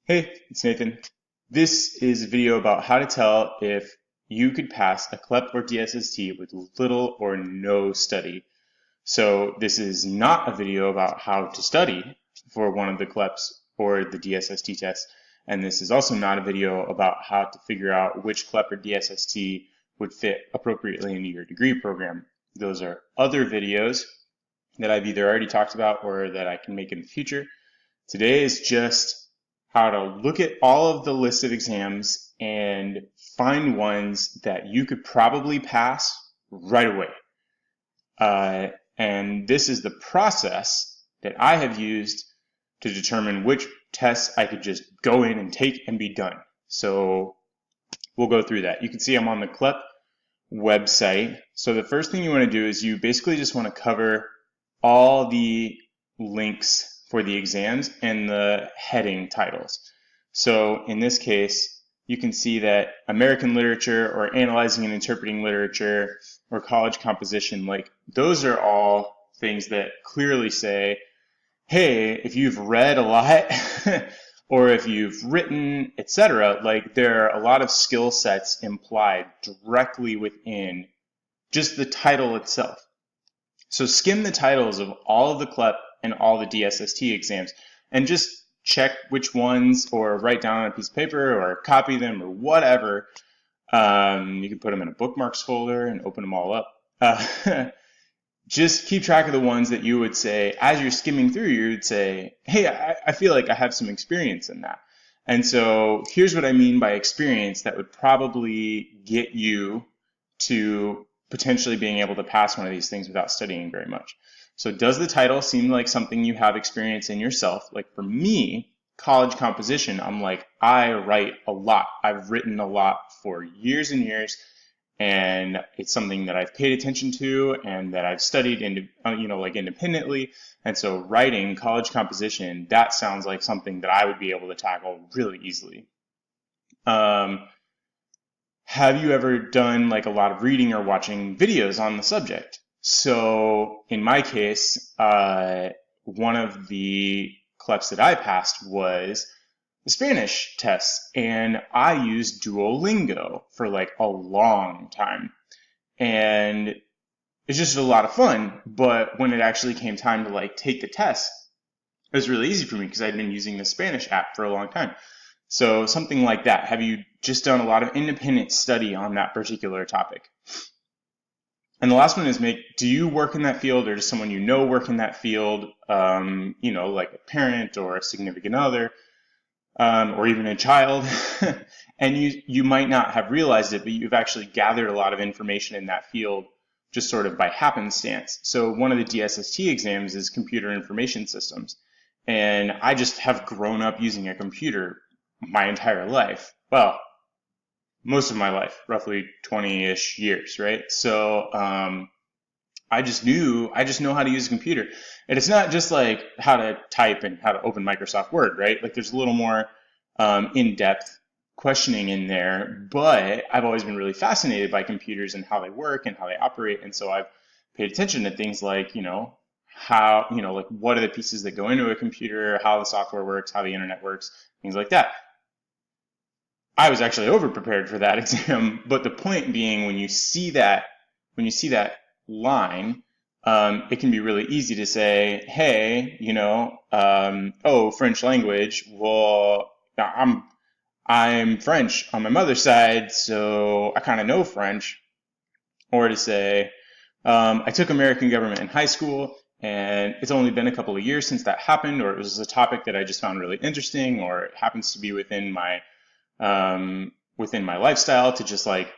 Hey, it's Nathan. This is a video about how to tell if you could pass a Clep or DSST with little or no study. So this is not a video about how to study for one of the Cleps or the DSST tests. And this is also not a video about how to figure out which Clep or DSST would fit appropriately into your degree program. Those are other videos that I've either already talked about or that I can make in the future. Today is just how to look at all of the list of exams and find ones that you could probably pass right away. And this is the process that I have used to determine which tests I could just go in and take and be done. So we'll go through that. You can see I'm on the Clep website. So the first thing you want to do is you basically just want to cover all the links for the exams and the heading titles. So in this case, you can see that American literature or analyzing and interpreting literature or college composition, like those are all things that clearly say, hey, if you've read a lot or if you've written, etc., like there are a lot of skill sets implied directly within just the title itself. So skim the titles of all of the Clep and all the DSST exams and just check which ones, or write down on a piece of paper or copy them or whatever. You can put them in a bookmarks folder and open them all up. Just keep track of the ones that you would say, as you're skimming through, you would say, hey, I feel like I have some experience in that. And so here's what I mean by experience that would probably get you to potentially being able to pass one of these things without studying very much. So does the title seem like something you have experience in yourself? Like for me, college composition, I'm like, I write a lot. I've written a lot for years and years, and it's something that I've paid attention to and that I've studied independently. And so writing college composition, that sounds like something that I would be able to tackle really easily. Have you ever done like a lot of reading or watching videos on the subject? So in my case, one of the Cleps that I passed was the Spanish test, and I used Duolingo for like a long time. And it's just a lot of fun, but when it actually came time to like take the test, it was really easy for me because I'd been using the Spanish app for a long time. So something like that. Have you just done a lot of independent study on that particular topic? And the last one is do you work in that field, or does someone you know work in that field? Like a parent or a significant other, or even a child. And you might not have realized it, but you've actually gathered a lot of information in that field just sort of by happenstance. So one of the DSST exams is computer information systems. And I just have grown up using a computer my entire life. Well, most of my life, roughly 20-ish years, right? So I just know how to use a computer. And it's not just like how to type and how to open Microsoft Word, right? Like there's a little more in-depth questioning in there, but I've always been really fascinated by computers and how they work and how they operate. And so I've paid attention to things like, how, like what are the pieces that go into a computer, how the software works, how the internet works, things like that. I was actually over-prepared for that exam, but the point being, when you see that line, it can be really easy to say, hey, French language. Well, I'm French on my mother's side, so I kind of know French. Or to say, I took American government in high school, and it's only been a couple of years since that happened, or it was a topic that I just found really interesting, or it happens to be within my lifestyle to just like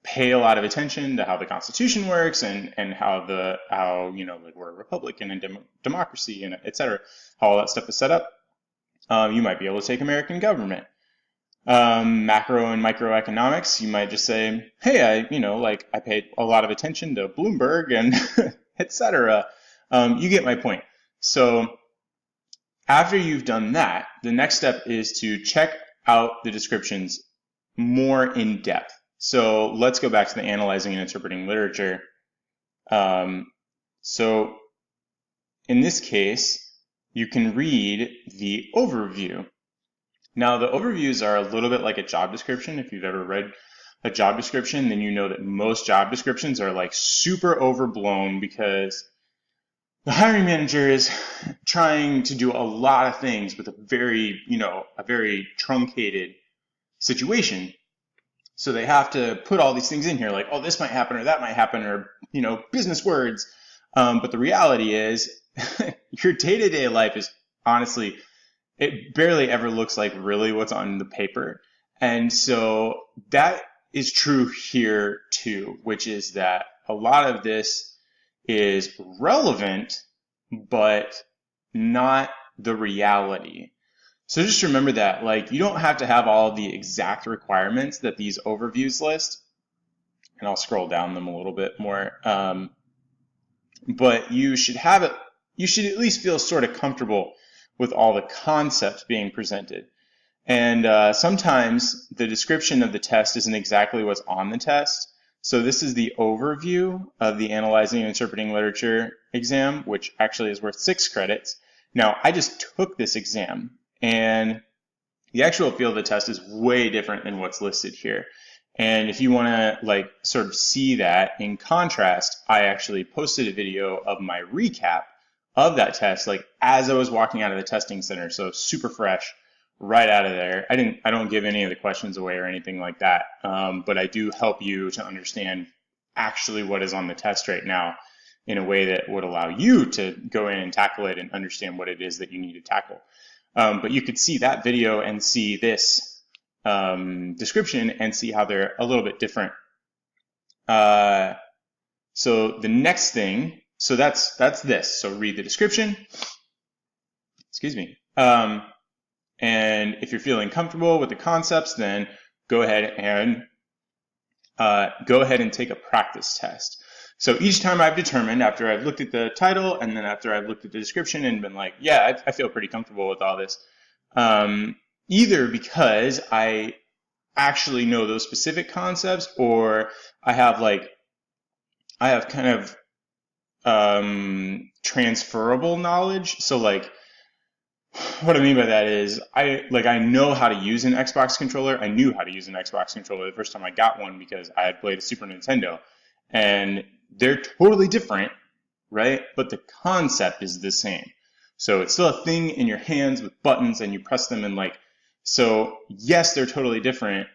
pay a lot of attention to how the Constitution works and how we're a republic and a democracy and et cetera, how all that stuff is set up. You might be able to take American government. Macro and microeconomics, you might just say, hey, I paid a lot of attention to Bloomberg and et cetera. You get my point. So after you've done that, the next step is to check out the descriptions more in depth. So let's go back to the analyzing and interpreting literature. So in this case, you can read the overview. Now, the overviews are a little bit like a job description. If you've ever read a job description, then you know that most job descriptions are like super overblown because the hiring manager is trying to do a lot of things with a very truncated situation. So they have to put all these things in here like, oh, this might happen or that might happen or, business words. But the reality is your day-to-day life is honestly, it barely ever looks like really what's on the paper. And so that is true here too, which is that a lot of this is relevant, but not the reality. So just remember that, like, you don't have to have all the exact requirements that these overviews list, and I'll scroll down them a little bit more. But you should have it. You should at least feel sort of comfortable with all the concepts being presented. And sometimes the description of the test isn't exactly what's on the test. So this is the overview of the Analyzing and Interpreting Literature exam, which actually is worth 6 credits. Now, I just took this exam, and the actual field of the test is way different than what's listed here. And if you want to sort of see that in contrast, I actually posted a video of my recap of that test, like as I was walking out of the testing center. So super fresh right out of there. I don't give any of the questions away or anything like that. But I do help you to understand actually what is on the test right now in a way that would allow you to go in and tackle it and understand what it is that you need to tackle. But you could see that video and see this description and see how they're a little bit different. So the next thing, so that's this. So read the description. Excuse me. And if you're feeling comfortable with the concepts, then go ahead and take a practice test. So each time I've determined, after I've looked at the title and then after I've looked at the description and been like, yeah, I feel pretty comfortable with all this, either because I actually know those specific concepts, or I have kind of transferable knowledge. So like, what I mean by that is I know how to use an Xbox controller. I knew how to use an Xbox controller the first time I got one because I had played a Super Nintendo, and they're totally different, right? But the concept is the same. So it's still a thing in your hands with buttons and you press them and so yes, they're totally different,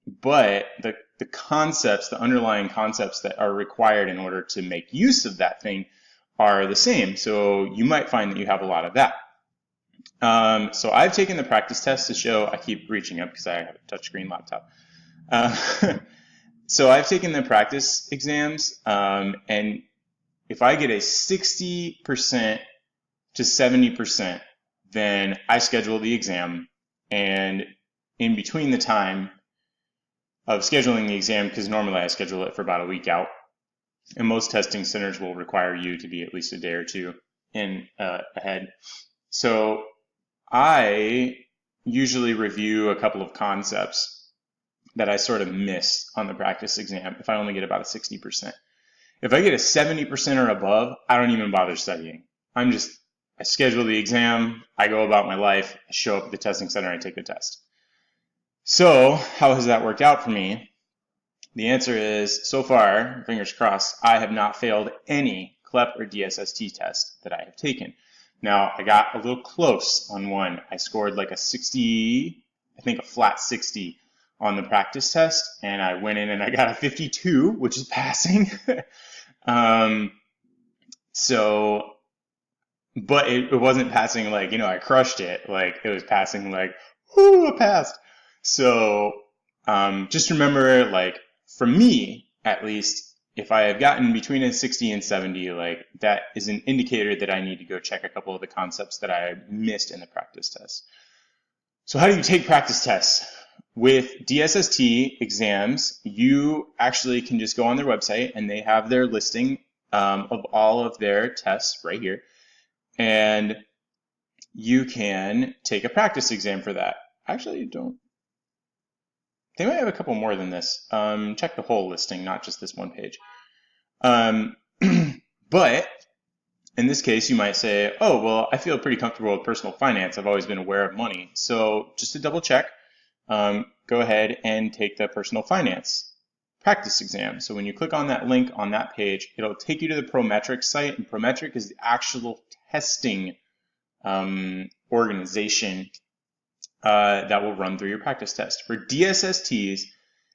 but the concepts, the underlying concepts that are required in order to make use of that thing are the same. So you might find that you have a lot of that. So I've taken the practice test to show, I keep reaching up because I have a touchscreen laptop. So I've taken the practice exams, and if I get a 60% to 70%, then I schedule the exam, and in between the time of scheduling the exam, because normally I schedule it for about a week out, and most testing centers will require you to be at least a day or two ahead. So I usually review a couple of concepts that I sort of miss on the practice exam if I only get about a 60%. If I get a 70% or above, I don't even bother studying. I schedule the exam, I go about my life, I show up at the testing center, I take the test. So how has that worked out for me? The answer is, so far, fingers crossed, I have not failed any Clep or DSST test that I have taken. Now, I got a little close on one. I scored like a 60, I think a flat 60 on the practice test, and I went in and I got a 52, which is passing. But it wasn't passing I crushed it. It was passing whoo, I passed. So just remember, for me, at least, if I have gotten between a 60 and 70, that is an indicator that I need to go check a couple of the concepts that I missed in the practice test. So how do you take practice tests? With DSST exams, you actually can just go on their website and they have their listing of all of their tests right here. And you can take a practice exam for that. Actually, they might have a couple more than this. Check the whole listing, not just this one page. But In this case, you might say, oh, well, I feel pretty comfortable with personal finance. I've always been aware of money. So just to double check, go ahead and take the personal finance practice exam. So when you click on that link on that page, it'll take you to the Prometric site, and Prometric is the actual testing organization that will run through your practice test. For DSSTs,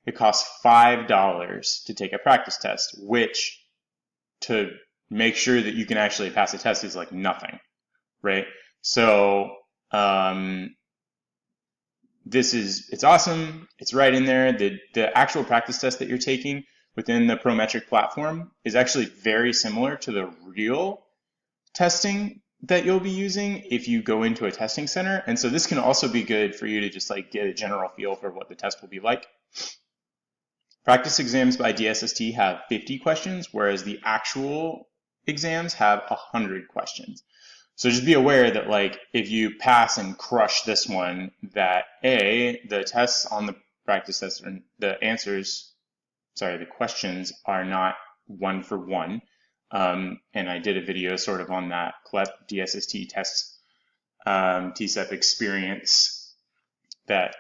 it costs $5 to take a practice test, which to make sure that you can actually pass a test is like nothing, right? So it's awesome. It's right in there. The actual practice test that you're taking within the Prometric platform is actually very similar to the real testing that you'll be using if you go into a testing center. And so this can also be good for you to just like get a general feel for what the test will be like. Practice exams by DSST have 50 questions, whereas the actual exams have 100 questions. So just be aware that like if you pass and crush this one, that the tests on the practice test, the questions are not one for one. And I did a video sort of on that Clep DSST test TSEP experience that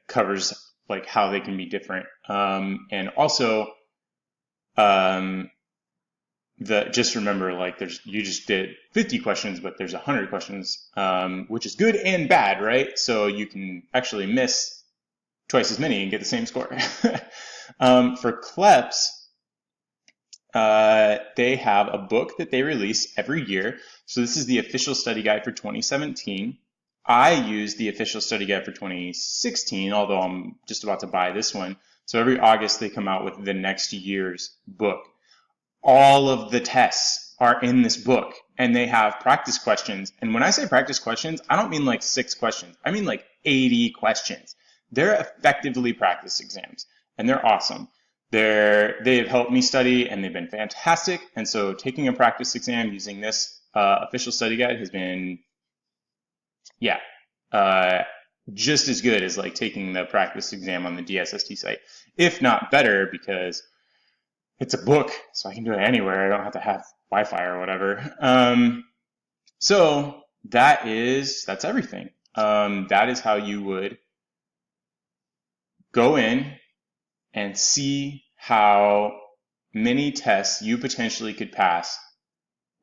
covers like how they can be different. And also just remember, like you just did 50 questions, but there's 100 questions, which is good and bad, right? So you can actually miss twice as many and get the same score. For Cleps, they have a book that they release every year. So this is the official study guide for 2017. I use the official study guide for 2016, although I'm just about to buy this one. So every August they come out with the next year's book. All of the tests are in this book, and they have practice questions. And when I say practice questions, I don't mean like 6 questions. I mean like 80 questions. They're effectively practice exams, and they're awesome. They've helped me study, and they've been fantastic. And so taking a practice exam using this official study guide has been, just as good as like taking the practice exam on the DSST site, if not better, because it's a book, so I can do it anywhere. I don't have to have Wi-Fi or whatever. So that's everything. That is how you would go in and see how many tests you potentially could pass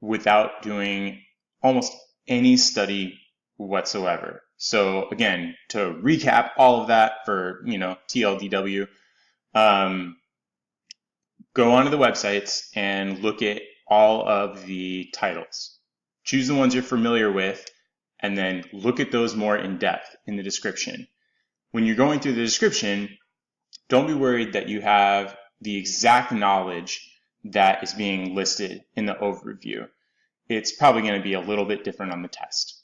without doing almost any study whatsoever. So again, to recap all of that for, TLDW, go onto the websites and look at all of the titles. Choose the ones you're familiar with, and then look at those more in depth in the description. When you're going through the description, don't be worried that you have the exact knowledge that is being listed in the overview. It's probably going to be a little bit different on the test.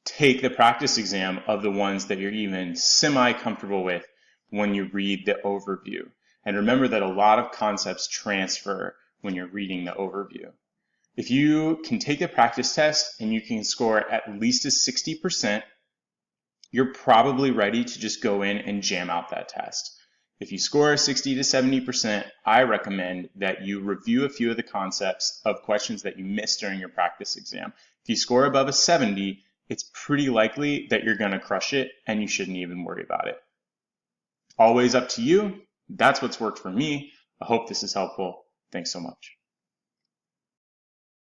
Take the practice exam of the ones that you're even semi-comfortable with when you read the overview. And remember that a lot of concepts transfer when you're reading the overview. If you can take the practice test and you can score at least a 60%, you're probably ready to just go in and jam out that test. If you score 60 to 70%, I recommend that you review a few of the concepts of questions that you missed during your practice exam. If you score above a 70, it's pretty likely that you're going to crush it and you shouldn't even worry about it. Always up to you. That's what's worked for me. I hope this is helpful. Thanks so much.